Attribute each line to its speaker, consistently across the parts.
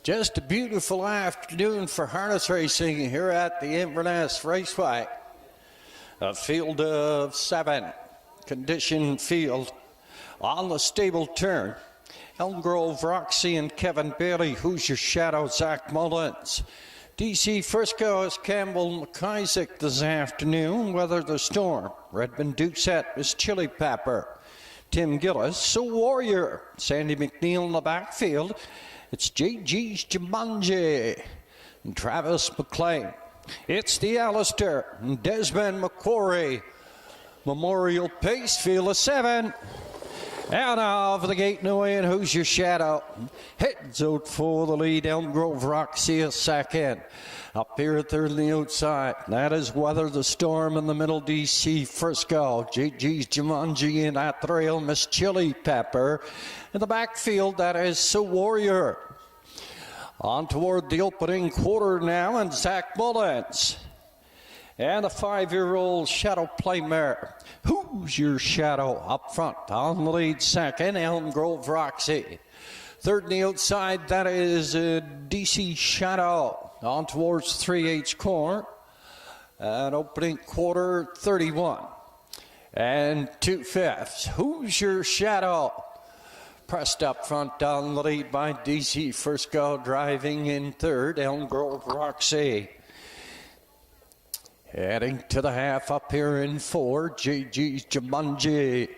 Speaker 1: Just a beautiful afternoon for harness racing here at the Inverness Raceway. A field of 7, conditioned field on the stable turn. Elm Grove, Roxy and Kevin Bailey. Who's your shadow? Zach Mullins. DC Frisco is Campbell McIsaac this afternoon. Weather the Storm. Redmond Doucette is Chili Pepper. Tim Gillis, So Warrior. Sandy McNeil in the backfield. It's JG's Jumanji and Travis McLean. It's the Alistair and Desmond McQuarrie Memorial Pace field of 7. Out of the gate and away, and who's your shadow? Heads out for the lead. Elm Grove Roxy is second. Up here at third on the outside. That is Weather the Storm in the middle. DC Frisco. JG's Jumanji in that trail. Miss Chili Pepper. In the backfield, that is So Warrior. On toward the opening quarter now, and Zach Mullins. And a 5-year-old Shadow Play mare. Who's your shadow? Up front on the lead second, Elm Grove Roxy. Third on the outside, that is DC Shadow. On towards 3/8 corner. And opening quarter 31. And 2/5. Who's your shadow? Pressed up front on the lead by DC Frisco, driving in third, Elm Grove Roxy. Heading to the half up here in 4, JG's Jumanji.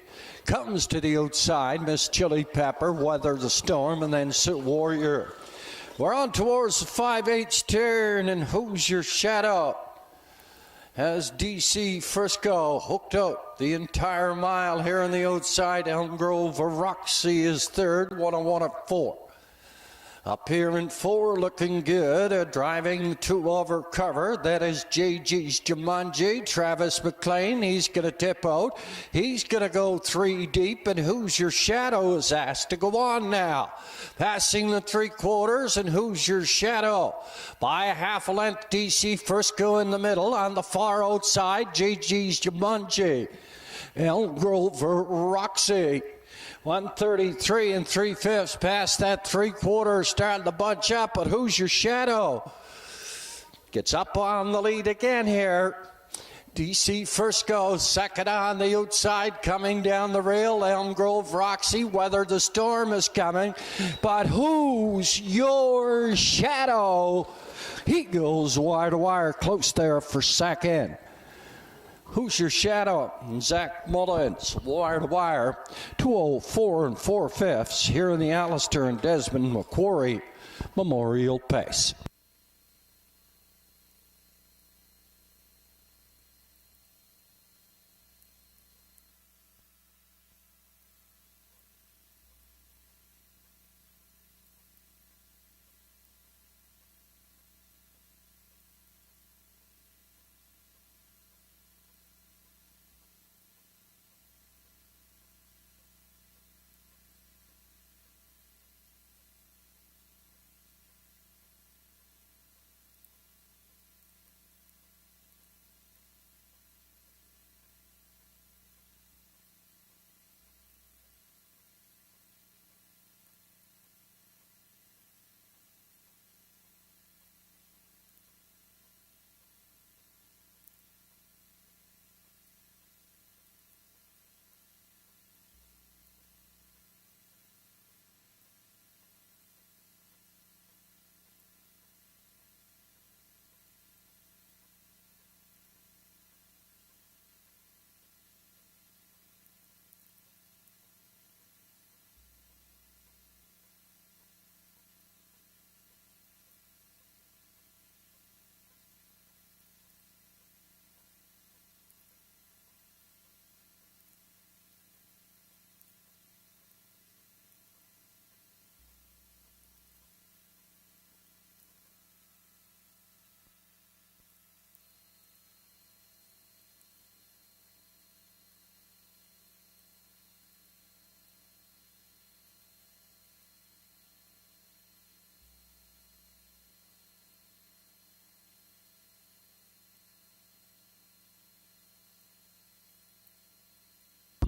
Speaker 1: Comes to the outside, Miss Chili Pepper, Weather the Storm, and then So Warrior. We're on towards the 5/8 turn, and who's your shadow? As DC Frisco hooked out the entire mile here on the outside. Elm Grove Roxy is third, 101 at 4. Up here in 4, looking good, driving 2 over cover. That is JG's Jumanji, Travis McLean. He's going to tip out. He's going to go 3 deep, and who's your shadow is asked to go on now. Passing the 3/4, and who's your shadow? By a half a length, DC Frisco in the middle. On the far outside, JG's Jumanji. Elm Grove Roxy. 133 and 3/5 past that 3/4, starting to bunch up, but who's your shadow? Gets up on the lead again here. DC Frisco second on the outside, coming down the rail. Elm Grove Roxy, Weather the Storm is coming, but who's your shadow? He goes wire to wire, close there for second. Who's your shadow? Zach Mullins, wire to wire, 2:04 and 4/5 here in the Alistair and Desmond McQuarrie Memorial Pace.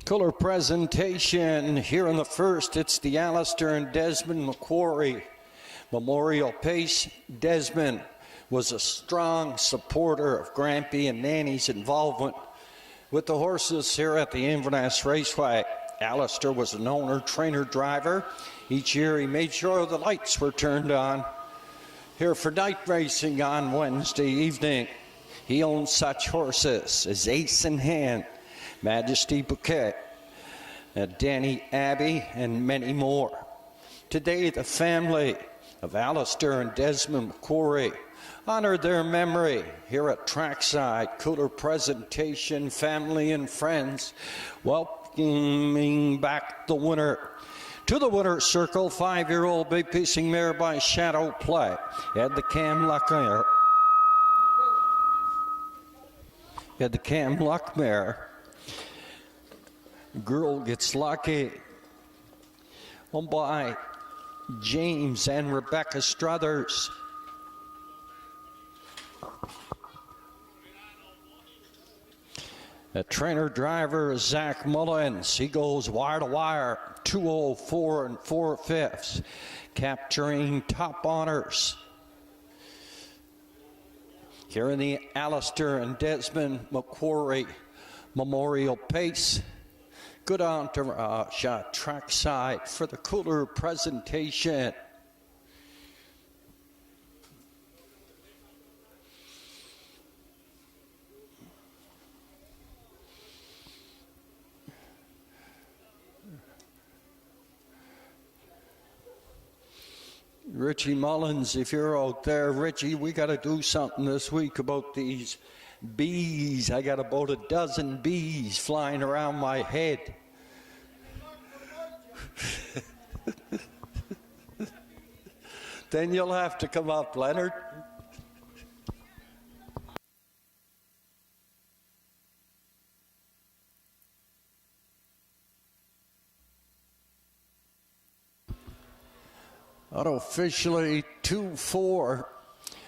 Speaker 1: Color presentation here in the first. It's the Alistair and Desmond McQuarrie Memorial Pace. Desmond was a strong supporter of Grampy and Nanny's involvement with the horses here at the Inverness Raceway. Alistair was an owner, trainer, driver. Each year he made sure the lights were turned on here for night racing on Wednesday evening. He owned such horses as Ace in Hand, Majesty Bouquet, Danny Abbey, and many more. Today, the family of Alistair and Desmond McQuarrie honored their memory here at Trackside. Cooler presentation, family and friends welcoming back the winner to the winner's circle. 5-year-old big pacing mare by Shadow Play. Had the Cam Luck mare. Had the Cam Luck mare. Girl Gets Lucky. Owned by James and Rebecca Struthers. The trainer driver is Zach Mullins. He goes wire to wire, 204 and 4/5, capturing top honors here in the Alistair and Desmond McQuarrie Memorial Pace. Good entourage trackside for the cooler presentation. Richie Mullins, if you're out there, Richie, we got to do something this week about these bees. I got about a dozen bees flying around my head. Then you'll have to come up, Leonard. Unofficially 2-4,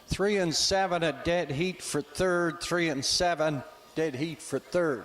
Speaker 1: 3 and 7 a dead heat for third, 3 and 7 dead heat for third.